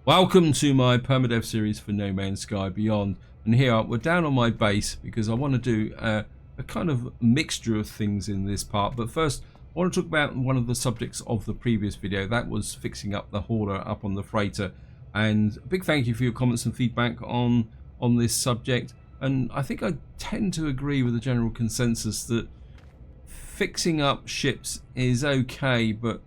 Welcome to my Permadeath series for No Man's Sky Beyond, and here we're down on my base because I want to do a kind of mixture of things in this part. But first I want to talk about one of the subjects of the previous video. That was fixing up the hauler up on the freighter, and a big thank you for your comments and feedback on this subject. And I think I tend to agree with the general consensus that fixing up ships is okay, but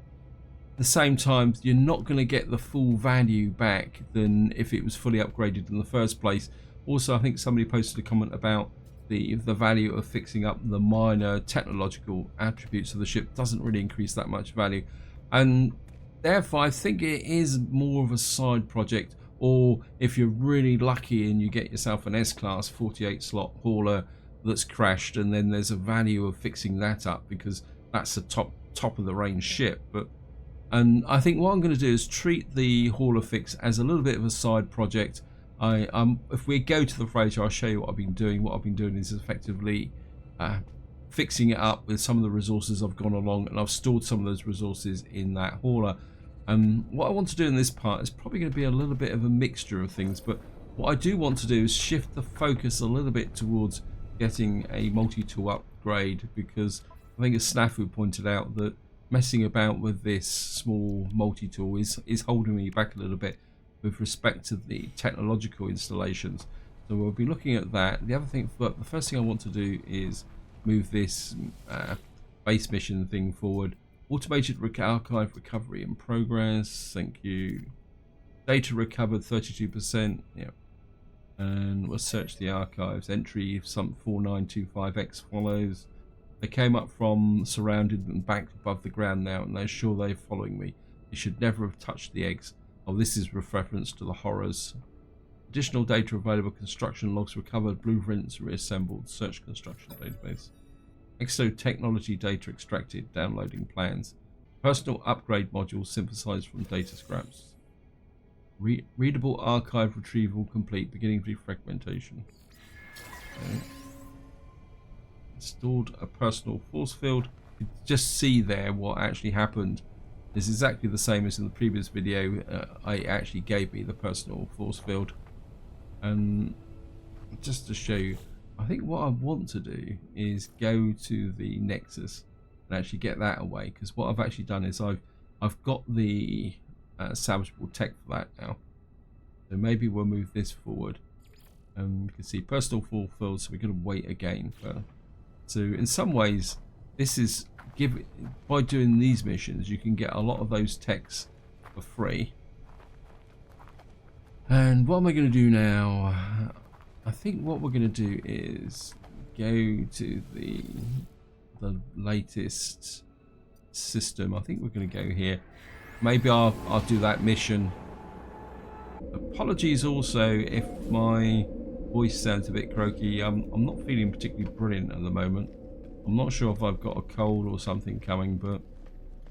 at the same time you're not going to get the full value back than if it was fully upgraded in the first place. Also, I think somebody posted a comment about the value of fixing up the minor technological attributes of the ship doesn't really increase that much value, and therefore I think it is more of a side project. Or if you're really lucky and you get yourself an S-class 48 slot hauler that's crashed, and then there's a value of fixing that up because that's a top of the range ship. And I think what I'm going to do is treat the hauler fix as a little bit of a side project. If we go to the freighter, I'll show you what I've been doing. What I've been doing is effectively fixing it up with some of the resources I've gone along, and I've stored some of those resources in that hauler. What I want to do in this part is probably going to be a little bit of a mixture of things, but what I do want to do is shift the focus a little bit towards getting a multi-tool upgrade, because I think as Snafu pointed out that messing about with this small multi-tool is holding me back a little bit with respect to the technological installations. So we'll be looking at that. The other thing, but the first thing I want to do is move this base mission thing forward. Automated archive recovery in progress. Thank you. Data recovered 32%. Yeah. And we'll search the archives. Entry some 4925X follows. They came up from surrounded and back above the ground now, and they're sure they're following me. They should never have touched the eggs. Oh, this is with reference to the horrors. Additional data available. Construction logs recovered. Blueprints reassembled. Search construction database. Exo technology data extracted. Downloading plans. Personal upgrade module synthesized from data scraps. Readable archive retrieval complete. Beginning defragmentation. Okay. Installed a personal force field. You can just see there what actually happened is exactly the same as in the previous video. I actually gave me the personal force field, and just to show you, I think what I want to do is go to the Nexus and actually get that away, because what I've actually done is I've got the salvageable tech for that now. So maybe we'll move this forward. You can see personal force field, so we're going to wait again for. So in some ways, this is by doing these missions, you can get a lot of those techs for free. And what am I going to do now? I think what we're going to do is go to the latest system. I think we're going to go here. Maybe I'll do that mission. Apologies also if my voice sounds a bit croaky. I'm not feeling particularly brilliant at the moment. I'm not sure if I've got a cold or something coming, but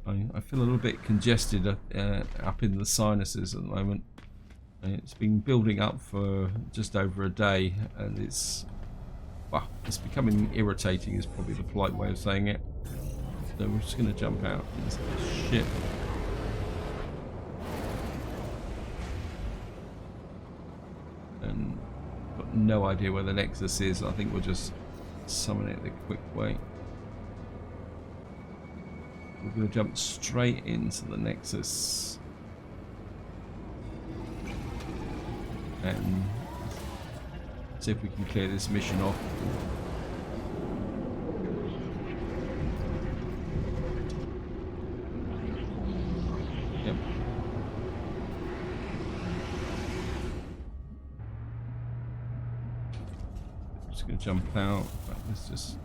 I feel a little bit congested up in the sinuses at the moment. It's been building up for just over a day, and it's becoming irritating is probably the polite way of saying it. So we're just going to jump out into the ship. And got no idea where the Nexus is. I think we'll just summon it the quick way. We're going to jump straight into the Nexus and see if we can clear this mission off. Yep. Just going to jump out. Right, let's just.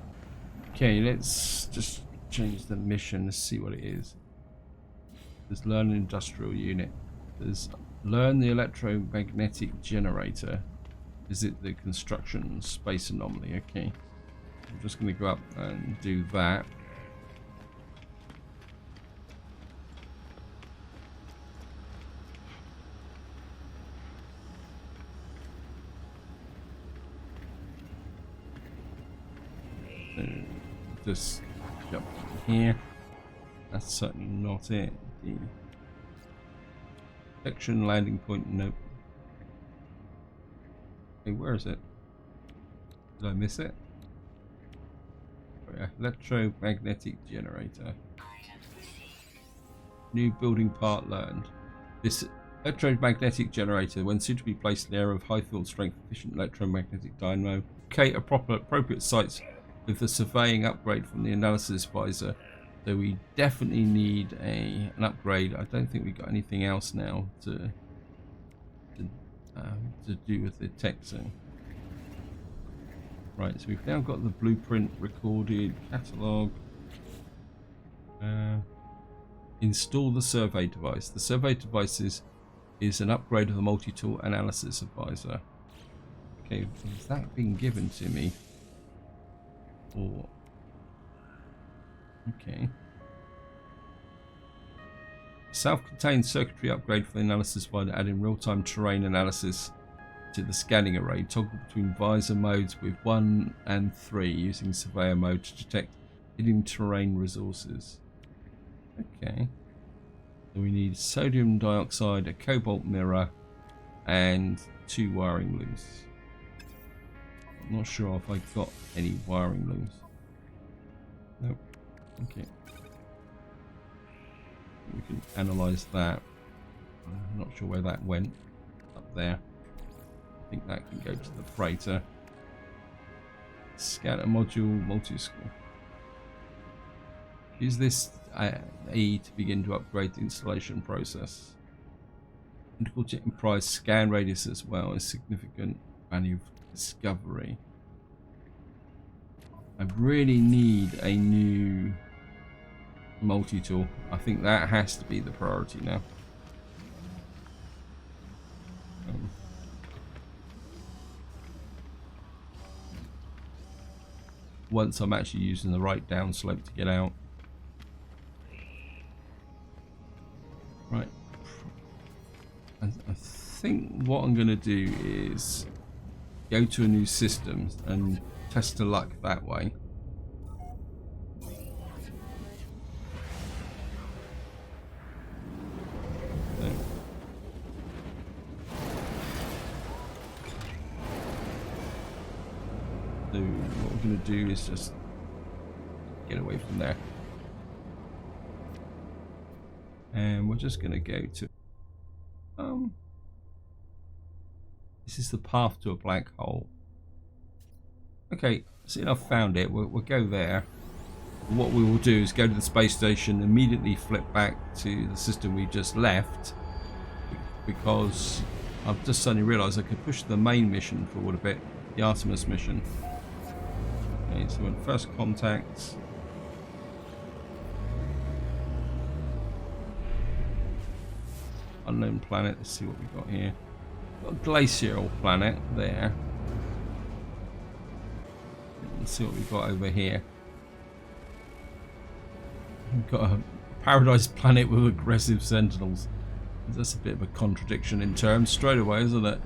Okay, let's just change the mission. Let's see what it is. There's learn an industrial unit. There's learn the electromagnetic generator. Visit the construction space anomaly. Okay, I'm just going to go up and do that. Just jump in here. That's certainly not it. Section landing point. Nope. Hey, where is it? Did I miss it? Oh, yeah. Electromagnetic generator. New building part learned. This electromagnetic generator, when suitably placed in an area of high field strength, efficient electromagnetic dynamo, locate appropriate sites with the surveying upgrade from the analysis visor. So we definitely need an upgrade. I don't think we got anything else now to do with the tech zone. Right, so we've now got the blueprint recorded, catalog. Install the survey device. The survey device is an upgrade of the multi-tool analysis advisor. Okay, has that been given to me? Or okay. Self-contained circuitry upgrade for the analysis by adding real-time terrain analysis to the scanning array. Toggle between visor modes with 1 and 3 using surveyor mode to detect hidden terrain resources. Okay. So we need sodium dioxide, a cobalt mirror, and 2 wiring looms. I'm not sure if I got any wiring looms. Nope. Okay. We can analyze that. I'm not sure where that went. Up there. I think that can go to the freighter. Scatter module, multi-score. Use this E to begin to upgrade the installation process. Integral to price scan radius as well is significant value of discovery. I really need a new multi-tool. I think that has to be the priority now. Once I'm actually using the right downslope to get out. Right. I think what I'm going to do is go to a new system and test the luck that way. So what we're going to do is just get away from there. And we're just going to go to this is the path to a black hole. Okay, see, I've found it. We'll go there. What we will do is go to the space station, immediately flip back to the system we just left, because I've just suddenly realised I could push the main mission forward a bit, the Artemis mission. Okay, so when first contact. Unknown planet. Let's see what we've got here. Got a glacial planet there. Let's see what we've got over here. We've got a paradise planet with aggressive sentinels. That's a bit of a contradiction in terms straight away, isn't it?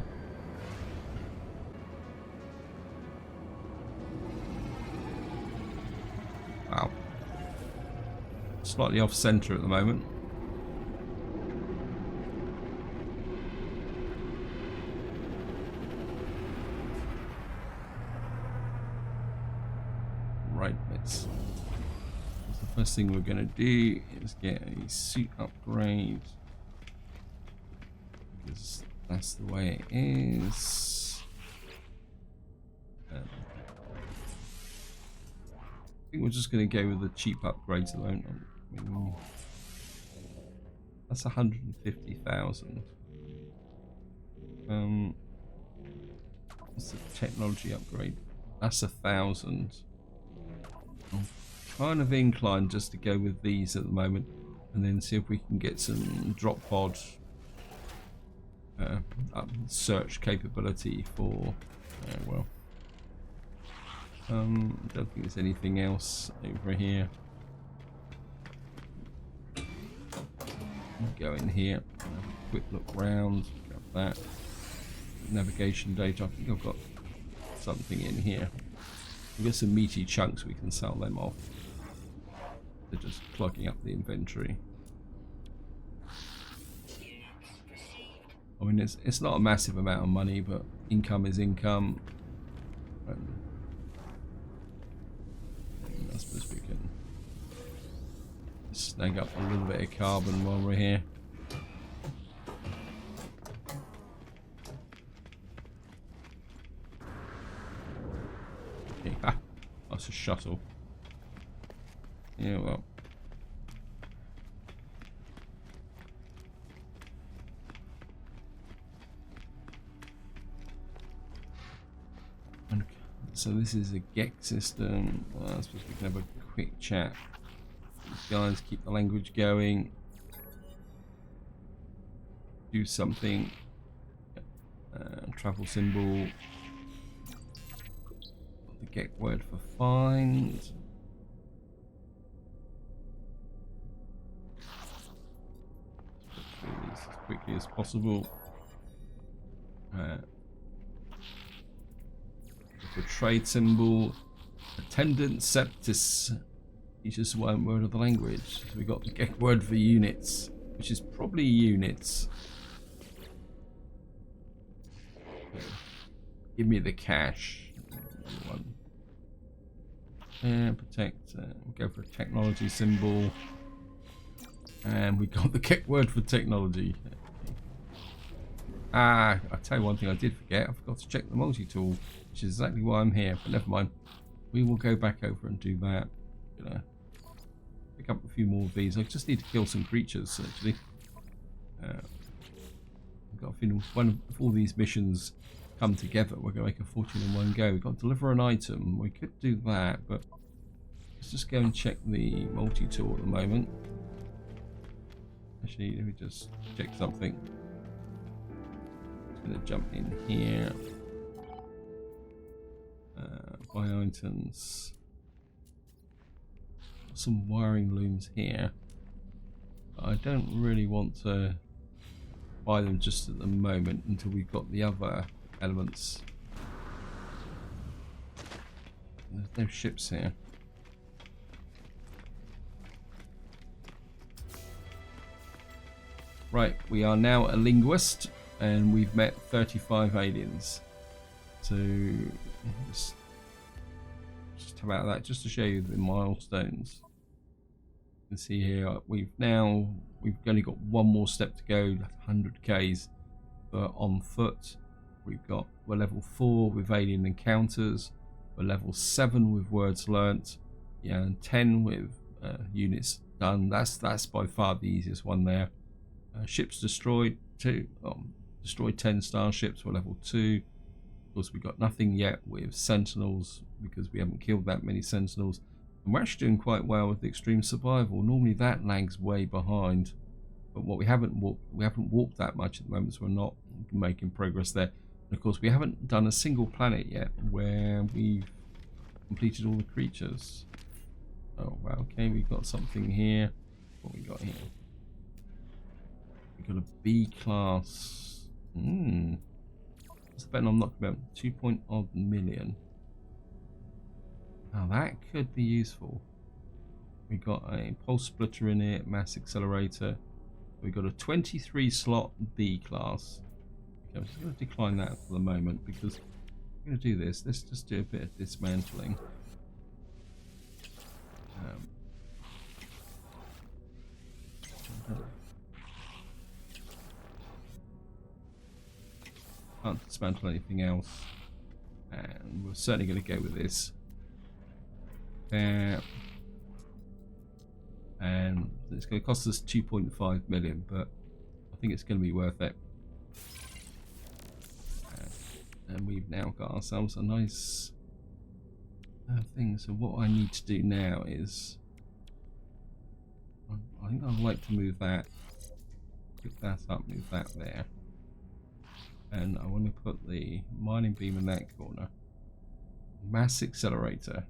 Wow. Slightly off center at the moment. Right, let's. The first thing we're going to do is get a suit upgrade, because that's the way it is. I think we're just going to go with the cheap upgrades at the moment. That's 150,000. What's the technology upgrade? That's 1,000. I'm kind of inclined just to go with these at the moment, and then see if we can get some drop pod search capability for. Well, don't think there's anything else over here. Go in here, have a quick look round, grab that. Navigation data. I think I've got something in here. We've got some meaty chunks, we can sell them off. They're just plugging up the inventory. I mean, it's not a massive amount of money, but income is income. And I suppose we can snag up a little bit of carbon while we're here. Okay. Ah, that's a shuttle. Yeah, well. So this is a GEC system. I suppose we can have a quick chat. These guys keep the language going. Do something. Travel symbol. The GEC word for find. Do this as quickly as possible. The trade symbol, attendant septis, teaches one word of the language. So we got the GEC word for units, which is probably units. Give me the cash. Protect. We'll go for a technology symbol, and we got the GEC word for technology. Ah, I'll tell you one thing I did forget. I forgot to check the multi-tool, which is exactly why I'm here, but never mind. We will go back over and do that. Pick up a few more of these. I just need to kill some creatures, actually. I've got a feeling if all these missions come together, we're going to make a fortune in one go. We've got to deliver an item. We could do that, but let's just go and check the multi-tool at the moment. Actually, let me just check something. Going to jump in here, buy items, some wiring looms here. I don't really want to buy them just at the moment until we've got the other elements. There's no ships here. Right, we are now a linguist. And we've met 35 aliens. So just how about that, just to show you the milestones. You can see here we've only got one more step to go, 100 Ks on foot. We're level 4 with alien encounters. We're level 7 with words learnt. Yeah, and 10 with units done. That's by far the easiest one there. Ships destroyed 2. Destroyed 10 starships. We're level 2. Of course, we've got nothing yet with sentinels because we haven't killed that many sentinels. And we're actually doing quite well with the extreme survival. Normally that lags way behind. But what we haven't walked that much at the moment, so we're not making progress there. And of course, we haven't done a single planet yet where we've completed all the creatures. Oh, wow. Okay, we've got something here. What we got here? We've got a B class. What's the bet I'm not about 2.odd million? Now that could be useful. We got a pulse splitter in it, mass accelerator. We got a 23 slot B class. Okay, I'm just going to decline that for the moment because we're going to do this. Let's just do a bit of dismantling. Can't dismantle anything else, and we're certainly going to go with this there, and it's going to cost us 2.5 million, but I think it's going to be worth it. And we've now got ourselves a nice thing. So what I need to do now is I think I'd like to move that, pick that up, move that there. And I want to put the mining beam in that corner. Mass accelerator.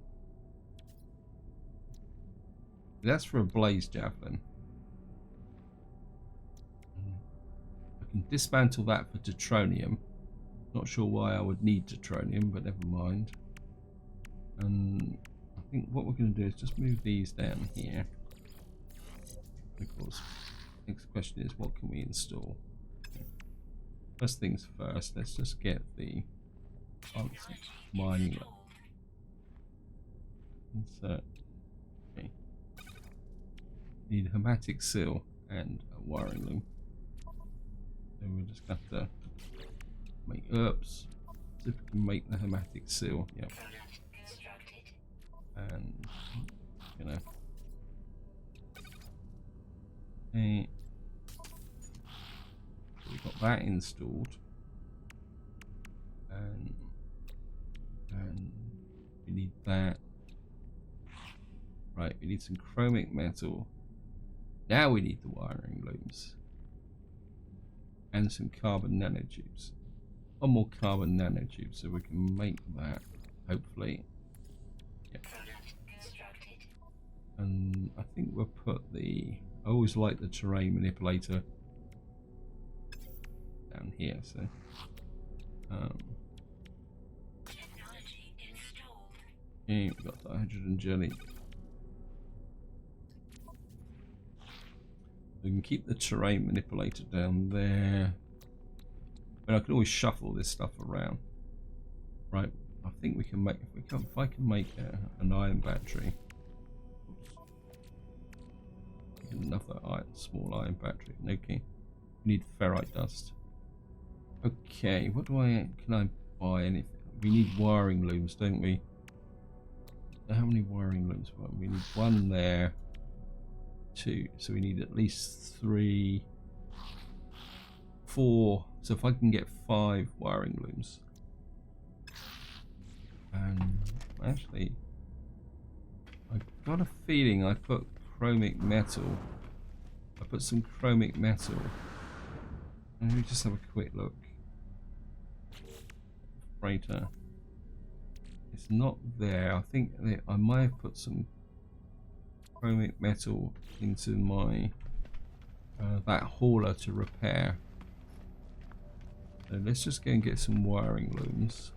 That's for a blaze javelin. I can dismantle that for deutronium. Not sure why I would need deutronium, but never mind. And I think what we're going to do is just move these down here. And of course, next question is what can we install? First things first, let's just get the mining up. Insert. Okay. Need a hermetic seal and a wiring loom. So we'll just have to make herbs. See if we can make the hermetic seal. Yep. And you know. Okay. So we've got that installed. And we need that. Right, we need some chromic metal. Now we need the wiring looms. And some carbon nanotubes. One more carbon nanotube so we can make that, hopefully. Yep. And I think we'll put the... I always like the terrain manipulator down here, so... okay, we've got the hydrogen jelly. We can keep the terrain manipulator down there. But I can always shuffle this stuff around. Right, I think we can make, if I can make an iron battery. Oops. Another small iron battery. Okay. We need ferrite dust. Okay, what do can I buy anything? We need wiring looms, don't we? How many wiring looms? Well, we need one there. 2, so we need at least 3, 4. So if I can get 5 wiring looms, and actually I've got a feeling I put chromic metal. I put some chromic metal. Let me just have a quick look. Freighter. It's not there. I think I might have put some chromic metal into my that hauler to repair. So let's just go and get some wiring looms.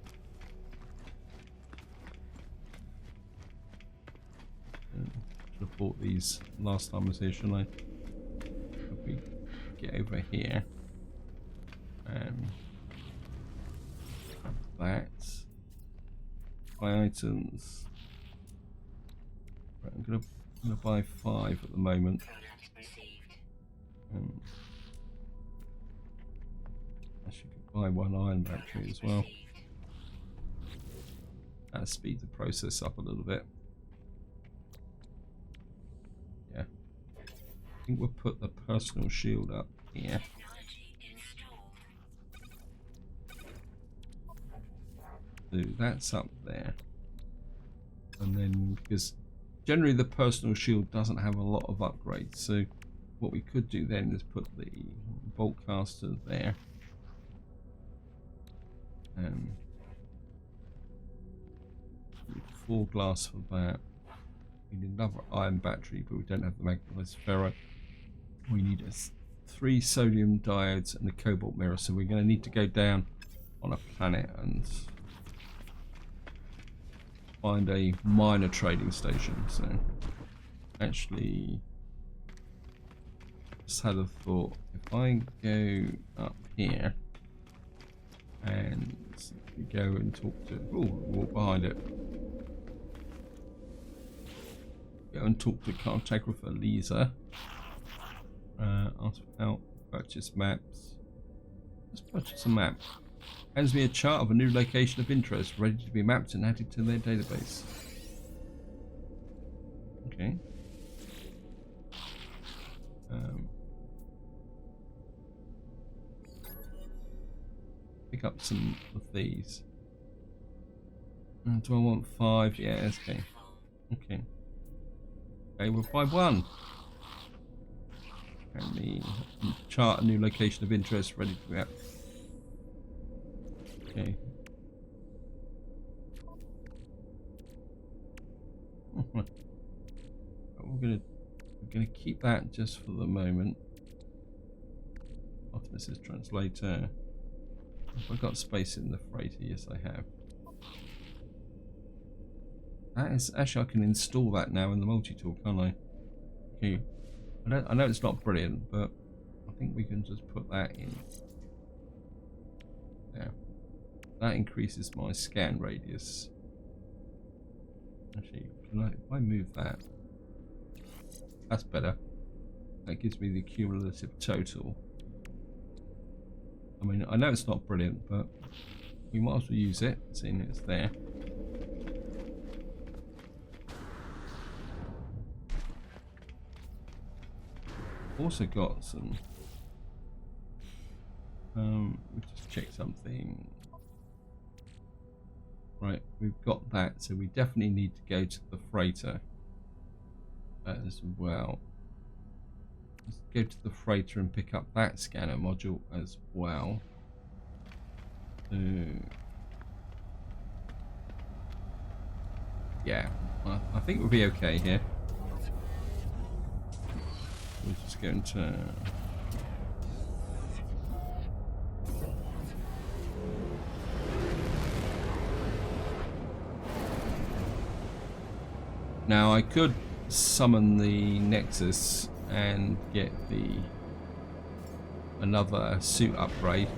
Should have bought these last time I was here, shouldn't I? If we get over here and that, buy items. Right, I'm gonna buy 5 at the moment. I should buy 1 iron battery as well. That'll speed the process up a little bit. Yeah. I think we'll put the personal shield up here. So that's up there. And then, because generally the personal shield doesn't have a lot of upgrades, so what we could do then is put the bolt caster there. And 4 glass for that. We need another iron battery, but we don't have the magnetized ferrite. We need 3 sodium diodes and a cobalt mirror, so we're going to need to go down on a planet and find a minor trading station. So actually, just had a thought. If I go up here and go and talk to, walk behind it. Go and talk to cartographer Lisa. Ask for help. Purchase maps. Let's purchase a map. Hands me a chart of a new location of interest, ready to be mapped and added to their database. Okay. Pick up some of these. Do I want 5? Yeah, okay. Okay. Okay, we'll buy 1. And the chart a new location of interest, ready to be mapped. Okay. We're gonna keep that just for the moment. Optimus is translator. Have I got space in the freighter? Yes, I have. That is actually, I can install that now in the multi-tool, can't I? Okay. I know it's not brilliant, but I think we can just put that in. That increases my scan radius. Actually, if I move that, that's better. That gives me the cumulative total. I mean, I know it's not brilliant, but we might as well use it, seeing it's there. Also got some. Let's just check something. Right, we've got that, so we definitely need to go to the freighter as well. Let's go to the freighter and pick up that scanner module as well. So, yeah, I think we'll be okay here. We're just going to. Now I could summon the Nexus and get another suit upgrade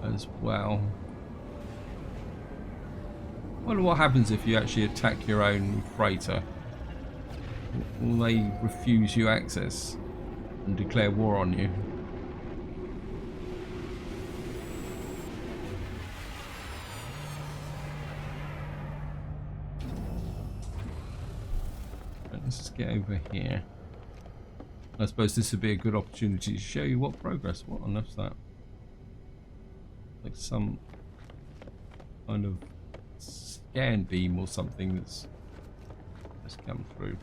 as well. I wonder what happens if you actually attack your own freighter. Will they refuse you access and declare war on you? Let's just get over here. I suppose this would be a good opportunity to show you what progress. What on earth's that? Like some kind of scan beam or something that's just come through.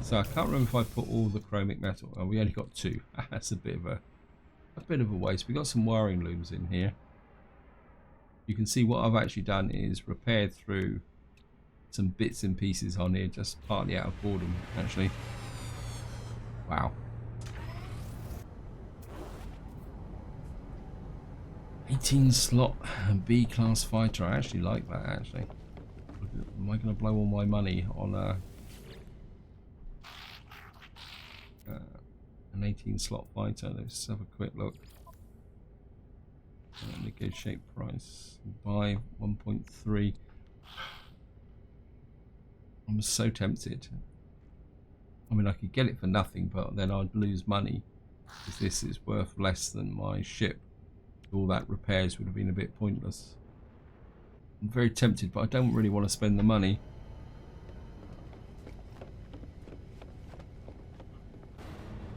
So I can't remember if I put all the chromic metal. Oh, we only got 2. That's a bit of a waste. We got some wiring looms in here. You can see what I've actually done is repaired through some bits and pieces on here, just partly out of boredom, actually. Wow. 18 slot B class fighter. I actually like that, actually. Am I going to blow all my money on an 18 slot fighter? Let's have a quick look. Negotiate price. Buy 1.3. I'm so tempted. I mean, I could get it for nothing, but then I'd lose money because this is worth less than my ship. All that repairs would have been a bit pointless. I'm very tempted, but I don't really want to spend the money.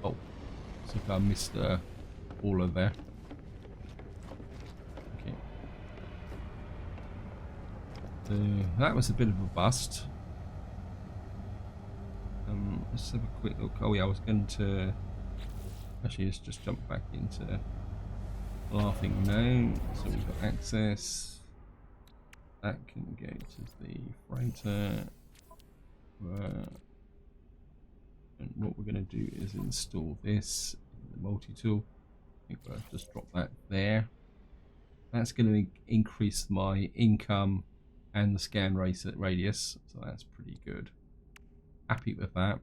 Oh, looks like I missed all of there. Okay. So that was a bit of a bust. Let's have a quick look. Oh yeah, I was going to actually let's just jump back into Laughing No. So we've got access. That can go to the freighter. And what we're going to do is install this, the multi-tool. I think I'll just drop that there. That's going to increase my income and the scan radius, so that's pretty good. Happy with that.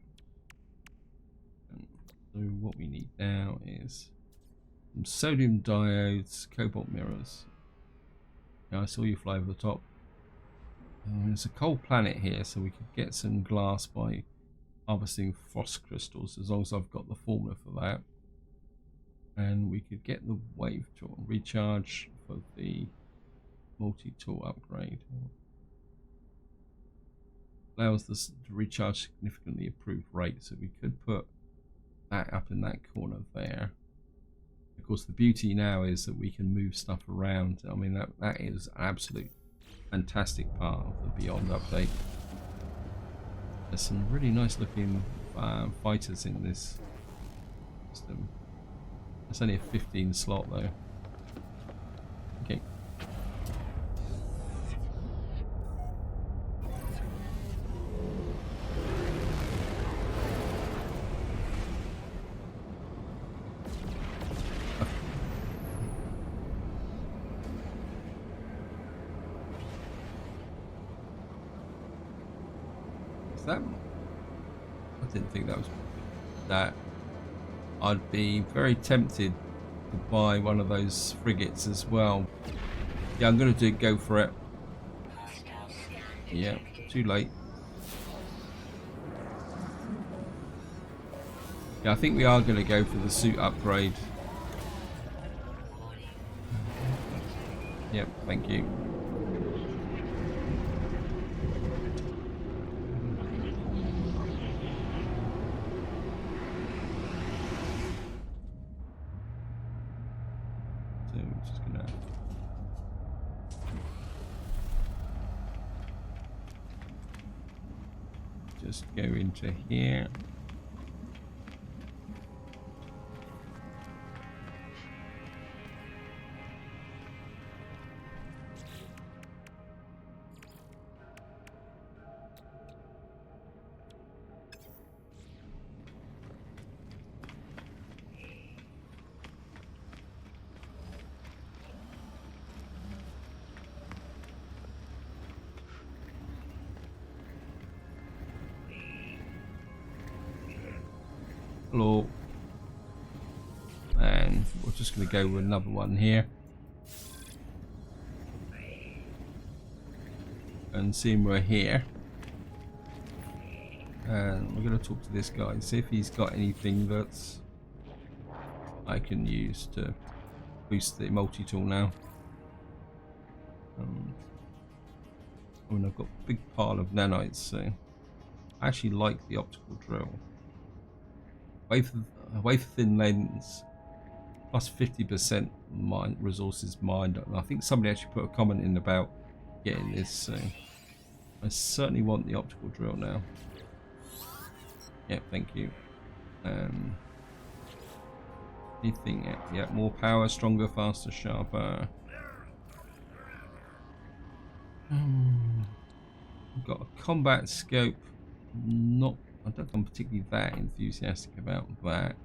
And so what we need now is some sodium diodes, cobalt mirrors. Now I saw you fly over the top. There's a cold planet here, so we could get some glass by harvesting frost crystals, as long as I've got the formula for that. And we could get the wave tool recharge for the multi-tool upgrade. Allows us to recharge significantly improved rate, so we could put that up in that corner there. Of course, the beauty now is that we can move stuff around. I mean, that is an absolute fantastic part of the Beyond update. There's some really nice looking fighters in this system. It's only a 15 slot though. Okay. That I didn't think that was that. I'd be very tempted to buy one of those frigates as well. Yeah, I'm going to go for it. Yeah, too late. Yeah, I think we are going to go for the suit upgrade. Yep, thank you. So we're just going to... just go into here. Hello. And we're just going to go with another one here. And seeing we're here. And we're going to talk to this guy and see if he's got anything that's I can use to boost the multi-tool now. I mean, I've got a big pile of nanites, so I actually like the optical drill. Wafer thin lens plus 50% resources mined. I think somebody actually put a comment in about getting this, so I certainly want the optical drill now. Yeah, thank you. Anything? Yeah, more power, stronger, faster, sharper. I've got a combat scope. I don't think I'm particularly that enthusiastic about that.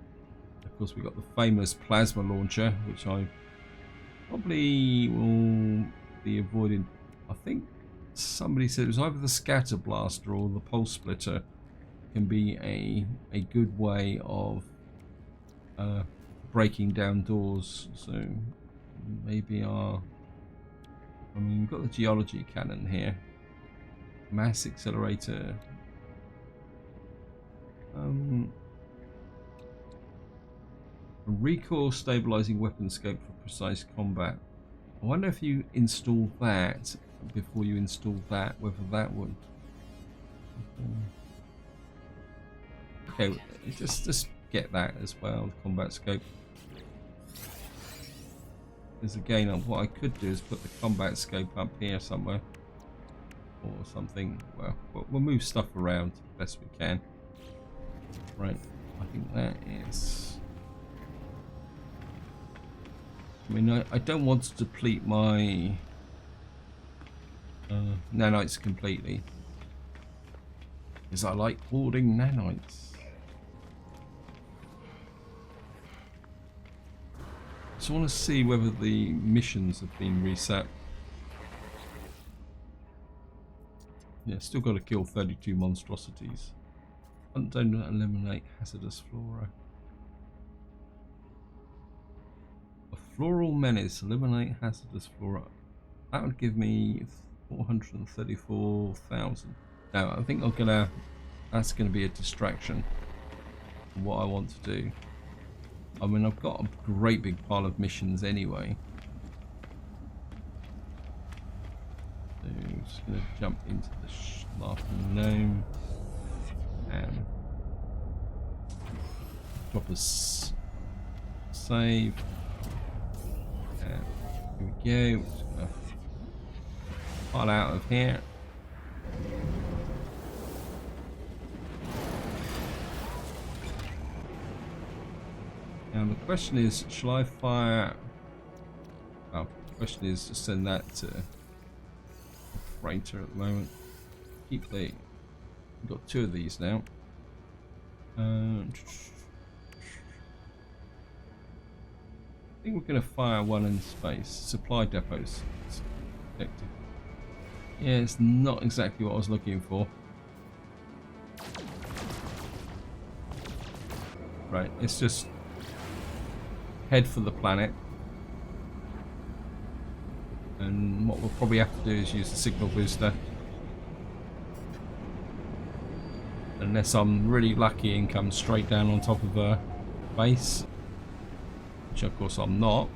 Of course, we've got the famous plasma launcher, which I probably will be avoiding. I think somebody said it was either the scatter blaster or the pulse splitter can be a good way of breaking down doors. So maybe I mean, we've got the geology cannon here, mass accelerator. A recoil stabilizing weapon scope for precise combat. I wonder if you install that before you install that, whether that would. Okay, just get that as well, the combat scope. Because again, what I could do is put the combat scope up here somewhere or something. Well, we'll move stuff around the best we can. Right, I think that is... I mean, I don't want to deplete my nanites completely, because I like hoarding nanites. So I want to see whether the missions have been reset. Yeah, still got to kill 32 monstrosities. Don't eliminate hazardous flora. A floral menace. Eliminate hazardous flora. That would give me 434,000. Now I think that's gonna be a distraction from what I want to do. I mean, I've got a great big pile of missions anyway. So I'm just gonna jump into the laughing gnome and drop a save. And here we go. We're just gonna fall out of here. Now the question is, shall I fire? Well, the question is to send that to freighter at the moment. Keep the. We've got 2 of these now. I think we're going to fire one in space. Supply depots. Detected. Yeah, it's not exactly what I was looking for. Right, it's just head for the planet. And what we'll probably have to do is use the signal booster. Unless I'm really lucky and come straight down on top of a base. Which of course I'm not.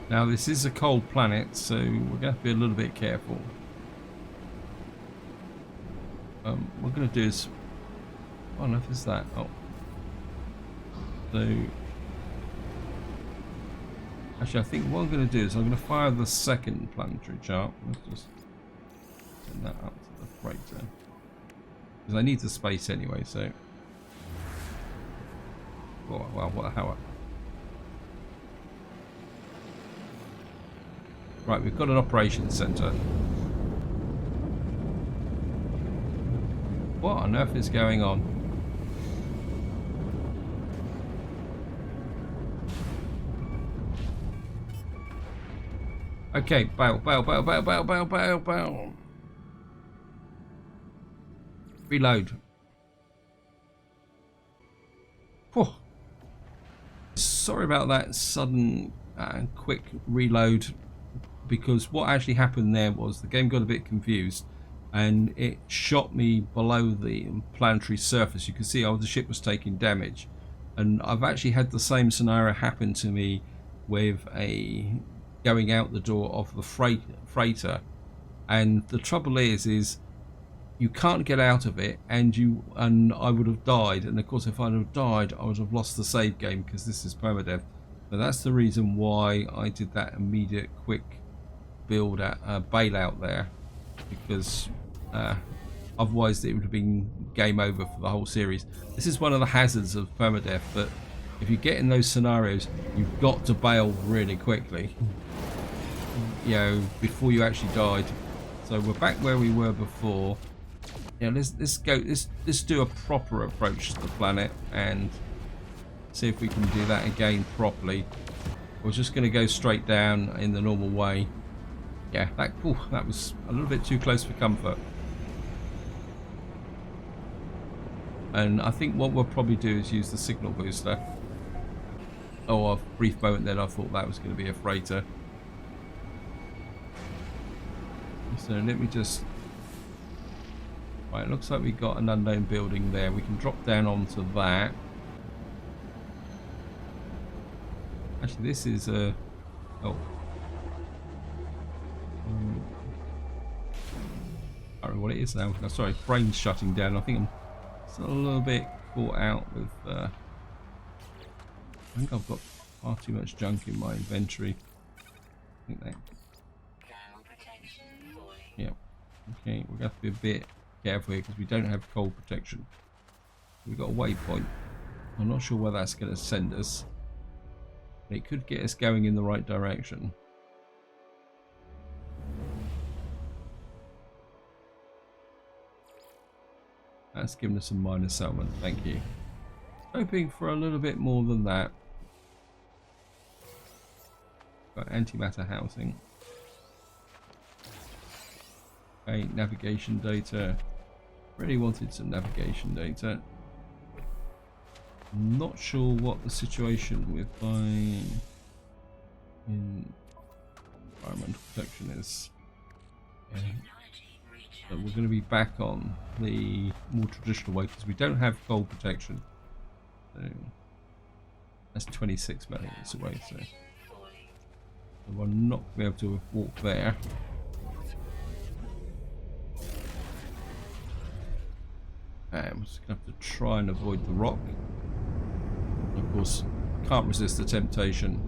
Now this is a cold planet, so we're going to have to be a little bit careful. What we're going to do is... Oh, no, is that? Oh. So... Actually, I think what I'm going to do is I'm going to fire the second planetary chart. Let's just send that up to the freighter. Because I need the space anyway, so... Oh, well, what the hell? Right, we've got an operations centre. What on earth is going on? Okay, bail, bail, bail, bail, bail, bail, bail, bail. Reload. Whew. Sorry about that sudden quick reload, because what actually happened there was the game got a bit confused and it shot me below the planetary surface. You can see the ship was taking damage, and I've actually had the same scenario happen to me with a going out the door of the freighter, and the trouble is you can't get out of it, and I would have died, and of course if I'd have died I would have lost the save game, because this is permadeath. So that's the reason why I did that immediate quick build at bailout there, because otherwise it would have been game over for the whole series. This is one of the hazards of permadeath, that if you get in those scenarios you've got to bail really quickly, you know, before you actually died. So we're back where we were before. Yeah, let's do a proper approach to the planet and see if we can do that again properly. We're just going to go straight down in the normal way. Yeah, that was a little bit too close for comfort. And I think what we'll probably do is use the signal booster. Oh, a brief moment then I thought that was going to be a freighter. So let me just... Right, it looks like we've got an unknown building there. We can drop down onto that. Actually, this is a... Oh. I don't know what it is now. Oh, sorry, brain's shutting down. I think I'm still a little bit caught out with... I think I've got far too much junk in my inventory. I think that... Yeah. Okay, we're going to have to be a bit careful here because we don't have cold protection. We've got a waypoint. I'm not sure where that's going to send us. It could get us going in the right direction. That's given us a minor settlement, thank you. Hoping for a little bit more than that. Got antimatter housing. Okay, navigation data. Really wanted some navigation data. I'm not sure what the situation with my environmental protection is. Okay. So we're going to be back on the more traditional way because we don't have cold protection. So that's 26 minutes away. So we're not going to be able to walk there. And we're just going to have to try and avoid the rock. Of course, can't resist the temptation.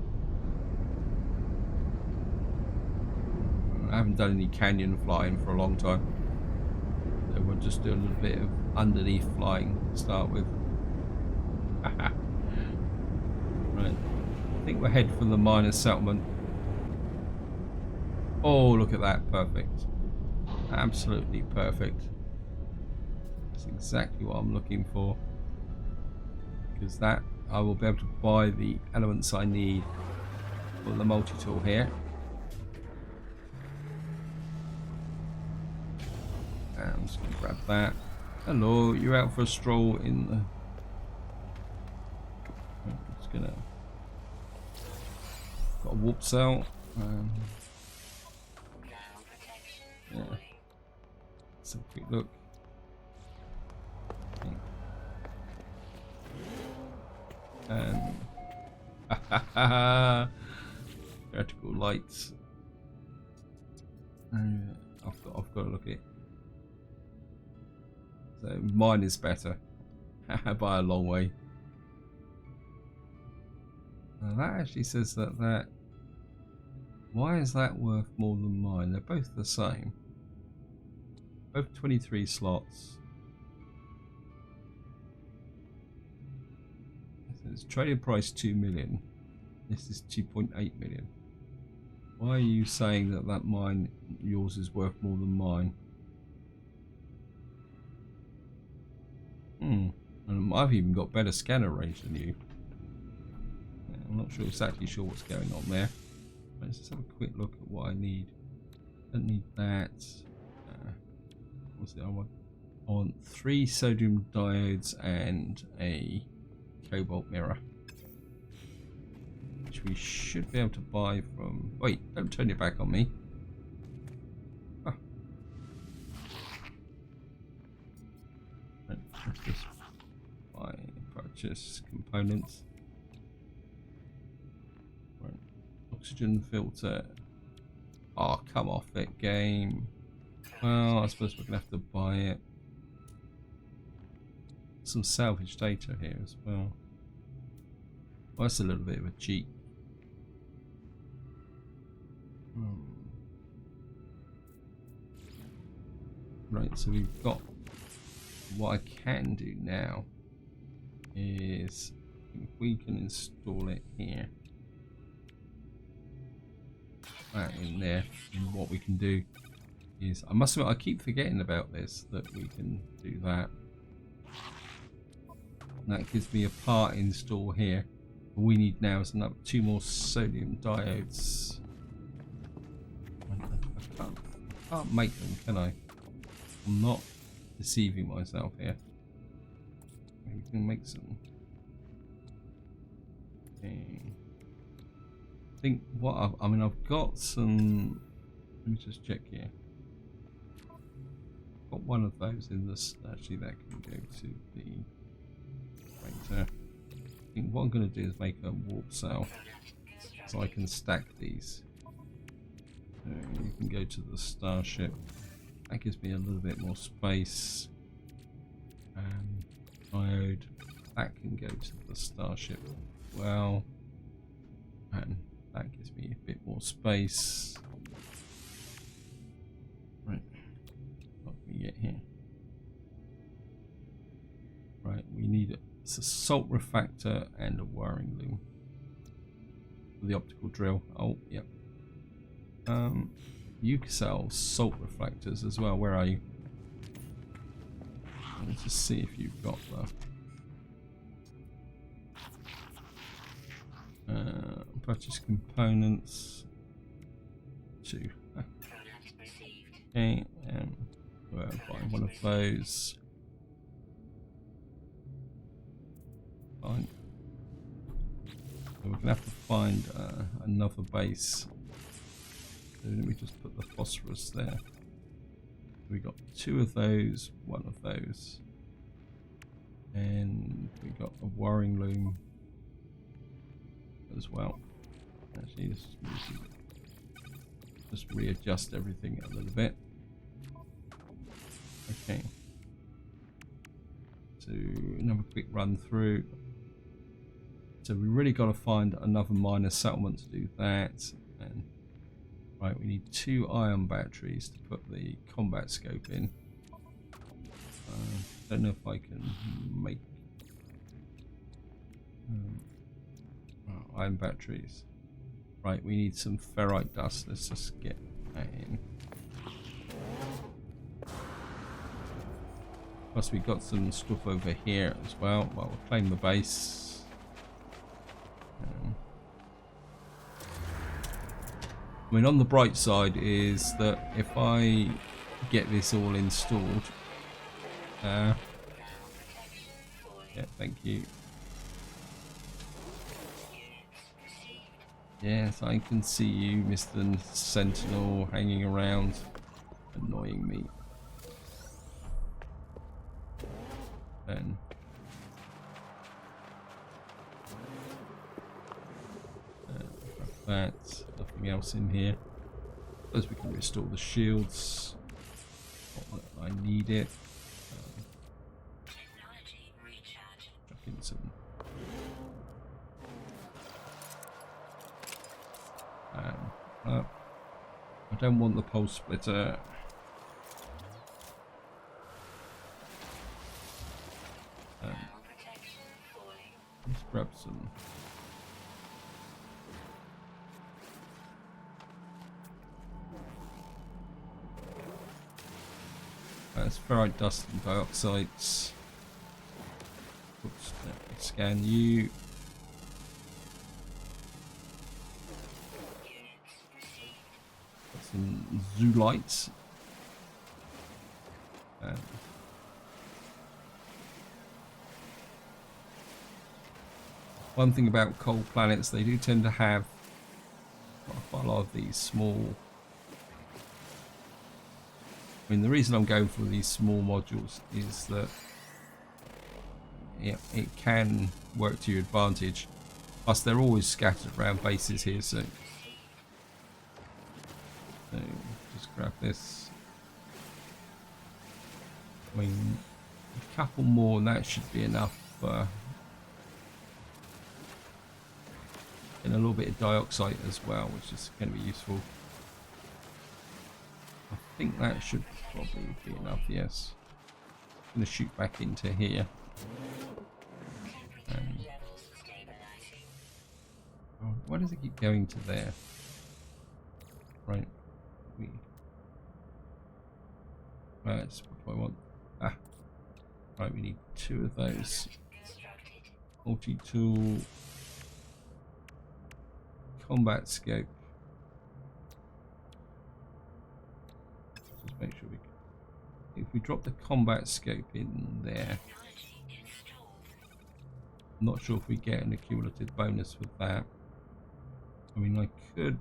I haven't done any canyon flying for a long time. So we'll just do a little bit of underneath flying to start with. Right. I think we're heading for the minor settlement. Oh, look at that. Perfect. Absolutely perfect. That's exactly what I'm looking for. Because that, I will be able to buy the elements I need for the multi-tool here. And I'm just going to grab that. Hello, you're out for a stroll in the... I'm just gonna... Got a warp cell. Yeah. Let's have a quick look. Vertical lights. I've got to look at it. So mine is better by a long way. Now that actually says that. Why is that worth more than mine? They're both the same. Both 23 slots. It's trading price 2 million. This is 2.8 million. Why are you saying that mine, yours is worth more than mine? And I've even got better scanner range than you. Yeah, I'm not exactly sure what's going on there. Let's just have a quick look at what I need. Don't need that. What's the other one? I want 3 sodium diodes and a cobalt mirror, which we should be able to buy from... Wait, don't turn your back on me. Oh. Right, let's just buy, purchase components. Right. Oxygen filter. Oh, come off it, game. Well, I suppose we're gonna have to buy it. Some salvage data here as well. Well, that's a little bit of a cheat. Right, so we've got... What I can do now is, if we can install it here, that in there, and what we can do is, I must admit I keep forgetting about this, that we can do that. And that gives me a part install here. All we need now is another 2 more sodium diodes. I can't make them, can I? I'm not deceiving myself here. Maybe we can make some. Okay. I think what I've got some. Let me just check here. I've got one of those in this. Actually, that can go to the. I think what I'm going to do is make a warp cell so I can stack these. So you can go to the starship. That gives me a little bit more space. Diode. That can go to the starship as well. And that gives me a bit more space. Right. What do we get here? Right, we need it. It's a salt refractor and a wiring loom for the optical drill. Oh, yep. You can sell salt reflectors as well. Where are you? Let's just see if you've got the purchase components. 2. Okay, we'll buy one of those. Fine. So we're gonna have to find another base. So let me just put the phosphorus there. We got 2 of those, 1 of those, and we got a wiring loom as well. Actually, just readjust everything a little bit. Okay. So another quick run through. So we really got to find another minor settlement to do that. And right, we need 2 ion batteries to put the combat scope in. Don't know if I can make ion batteries. Right, we need some ferrite dust. Let's just get that in. Plus we got some stuff over here as well. Well, we'll claim the base. I mean, on the bright side is that if I get this all installed, Yeah, thank you. Yes, I can see you, Mr. Sentinel, hanging around, annoying me. And that, nothing else in here. Suppose we can restore the shields. Not that I need it. Chuck in some. I don't want the pulse splitter. Let's grab some. That's ferrite dust and dioxides. Oops, scan you. Got some zoolites. One thing about cold planets, they do tend to have quite a lot of these small. I mean, the reason I'm going for these small modules is that it can work to your advantage. Plus, they're always scattered around bases here, so just grab this. I mean, a couple more, and that should be enough. And a little bit of dioxide as well, which is going to be useful. I think that should probably be enough, yes. I'm going to shoot back into here. Oh, why does it keep going to there? Right. That's what I want. Right, we need 2 of those. Multitool. Combat scope. Just make sure if we drop the combat scope in there, I'm not sure if we get an accumulative bonus with that. I mean, I could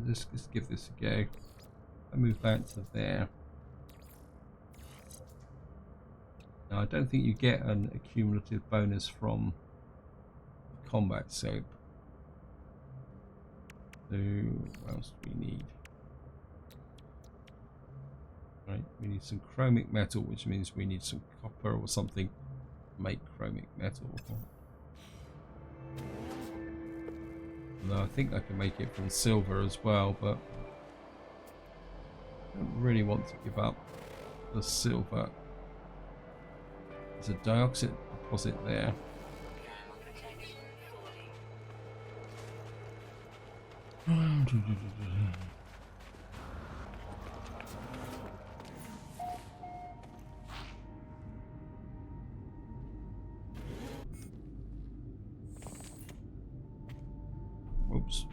just give this a go. I move that to there. Now, I don't think you get an accumulative bonus from combat scope. So, what else do we need? Right, we need some chromic metal, which means we need some copper or something to make chromic metal. Although I think I can make it from silver as well, but I don't really want to give up the silver. There's a dioxide deposit there. Oops.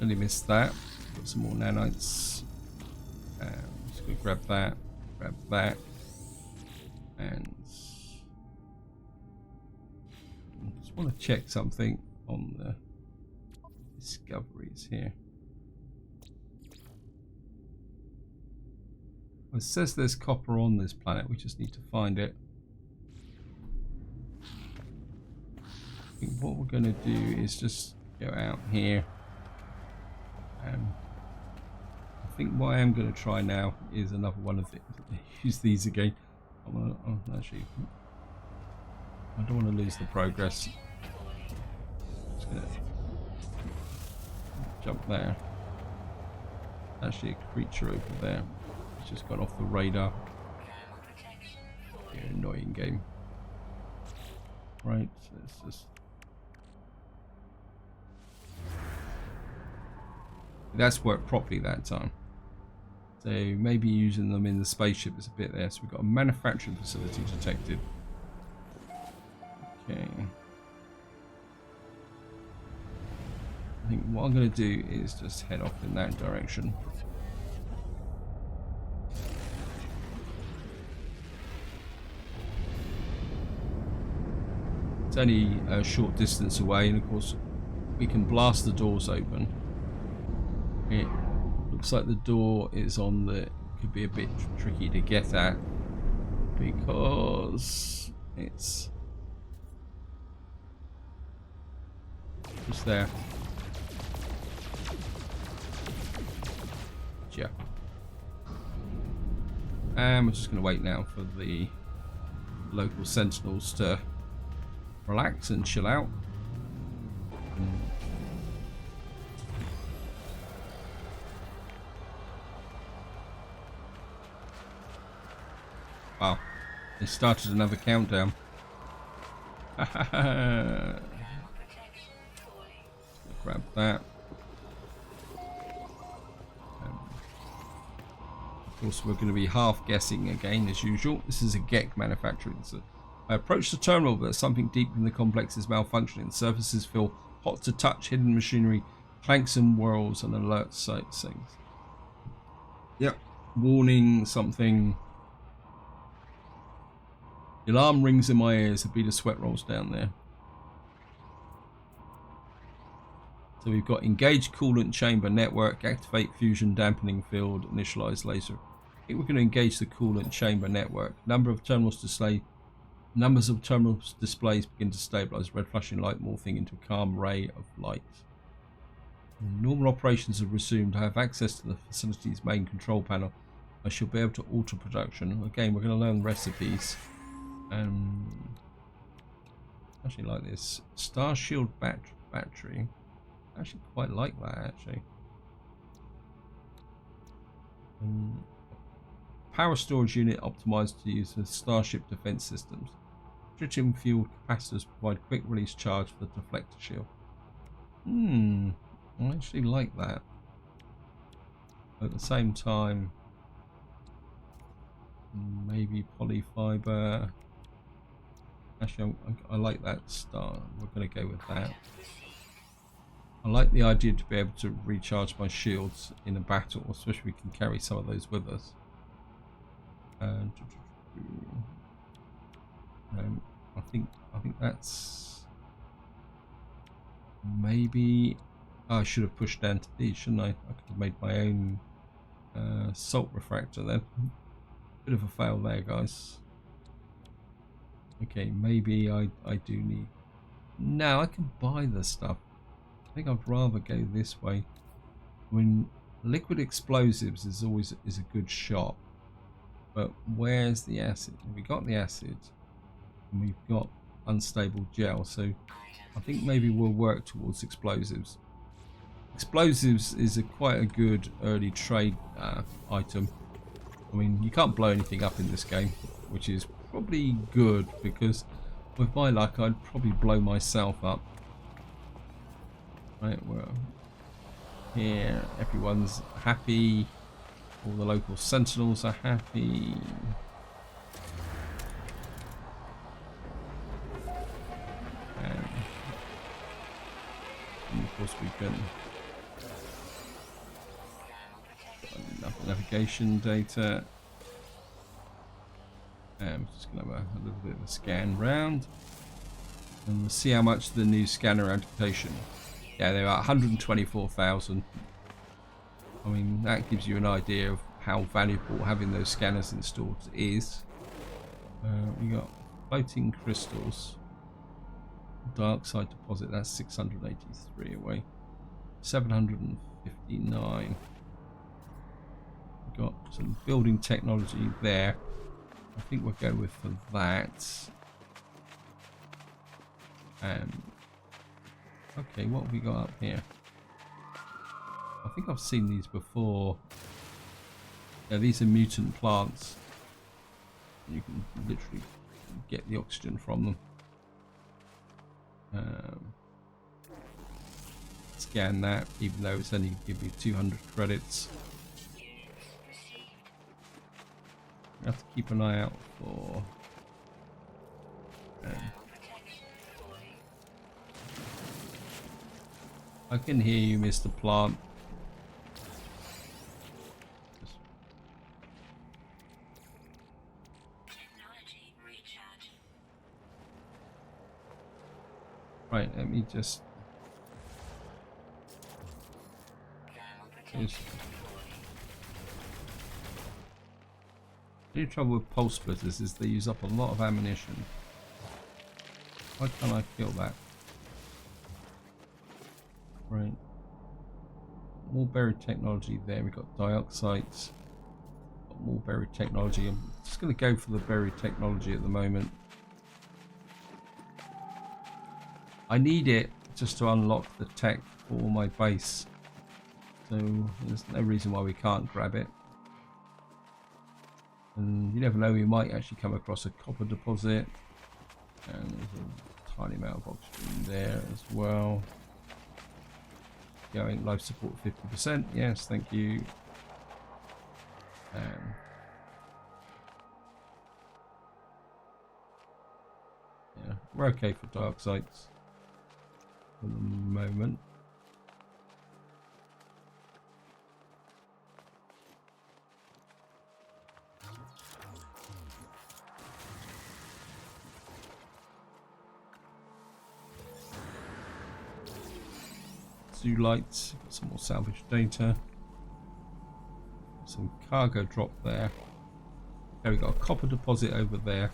Only missed that. Got some more nanites. Just gonna grab that, and just want to check something on the discoveries here. Well, it says there's copper on this planet, we just need to find it. I think what we're going to do is just go out here. I think what I am going to try now is another one of it. Use these again. Actually, I don't want to lose the progress. Just going to jump there. Actually, a creature over there. It's just got off the radar. Yeah, annoying game. Right, so let's just. That's worked properly that time. So maybe using them in the spaceship is a bit there. So we've got a manufacturing facility detected. Okay. I think what I'm going to do is just head off in that direction. only a short distance away, and of course we can blast the doors open. It looks like the door is on the, could be a bit tricky to get at because it's just there. Yeah. And we're just going to wait now for the local sentinels to relax and chill out. Wow, they started another countdown. Grab that. Of course, we're going to be half guessing again as usual. This is a GEC manufacturing. So I approach the terminal, but something deep in the complex is malfunctioning. Surfaces feel hot to touch. Hidden machinery clanks and whirls and alert sites. Yep. Warning, something. The alarm rings in my ears. A bead of sweat rolls down there. So we've got engage coolant chamber network, activate fusion dampening field, initialize laser. I think we're going to engage the coolant chamber network. Numbers of terminals displays begin to stabilize. Red flashing light morphing into a calm ray of light. Normal operations have resumed. I have access to the facility's main control panel. I shall be able to alter production. Again, we're going to learn recipes. Actually like this Star Shield battery. I actually quite like that actually. Power storage unit optimized to use the Starship defense systems. Tritium fueled capacitors provide quick release charge for the deflector shield. I actually like that. At the same time, maybe polyfiber. Actually, I like that star. We're going to go with that. I like the idea to be able to recharge my shields in a battle, especially if we can carry some of those with us. I think that's maybe. I should have pushed down to these, shouldn't I? I could have made my own salt refractor then. Bit of a fail there, guys. Okay, maybe I do need. No, I can buy the stuff. I think I'd rather go this way. I mean, liquid explosives is always a good shot, but where's the acid? We got the acid, and we've got unstable gel. So I think maybe we'll work towards explosives. Explosives is quite a good early trade item. I mean, you can't blow anything up in this game, which is probably good because with my luck, I'd probably blow myself up. Right, well, here everyone's happy. All the local sentinels are happy. And of course we can navigation data. I'm just going to have a little bit of a scan round and we'll see how much the new scanner adaptation. Yeah, they're at 124,000. I mean, that gives you an idea of how valuable having those scanners installed is. We got floating crystals, dark side deposit. That's 683 away. 759. Got some building technology there. I think we'll go with for that. Okay, what have we got up here? I think I've seen these before. Yeah, these are mutant plants. You can literally get the oxygen from them. Scan that, even though it's only give you 200 credits. You have to keep an eye out for. I can hear you, Mr. Plant. Right, let me just the trouble with pulse splitters is they use up a lot of ammunition. Why can't I kill that? Right. More buried technology there. We've got dioxides. Got more buried technology. I'm just going to go for the buried technology at the moment. I need it just to unlock the tech for my base. So there's no reason why we can't grab it. And you never know, we might actually come across a copper deposit. And there's a tiny amount of oxygen there as well. Going life support 50%. Yes, thank you. Yeah, we're okay for dioxides for the moment. Zoo lights, got some more salvage data, some cargo drop there. There we got a copper deposit over there,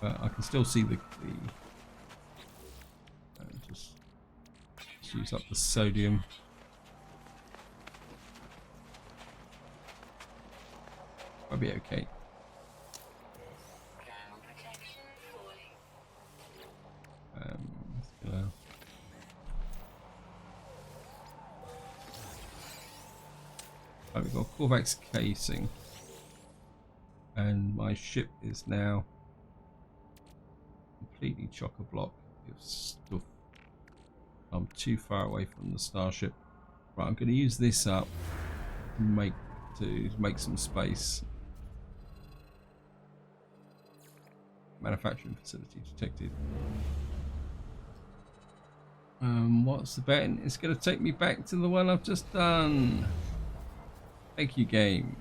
but I can still see the just use up the sodium. I'll be okay. Right, we've got a Corvax casing, and my ship is now completely chock-a-block with stuff. I'm too far away from the starship. Right, I'm going to use this up to make some space. Manufacturing facility detected. What's the button? It's going to take me back to the one I've just done. Thank you, game.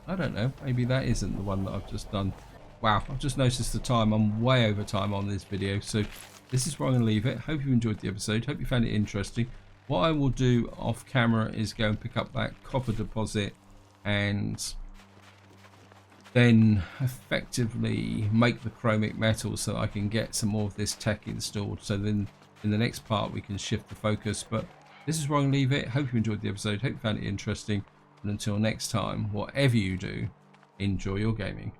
I don't know. Maybe that isn't the one that I've just done. Wow, I've just noticed the time. I'm way over time on this video. So this is where I'm going to leave it. Hope you enjoyed the episode. Hope you found it interesting. What I will do off camera is go and pick up that copper deposit and then effectively make the chromic metal so I can get some more of this tech installed. So then in the next part we can shift the focus. But this is where I'm going to leave it. Hope you enjoyed the episode. Hope you found it interesting. And until next time, whatever you do, enjoy your gaming.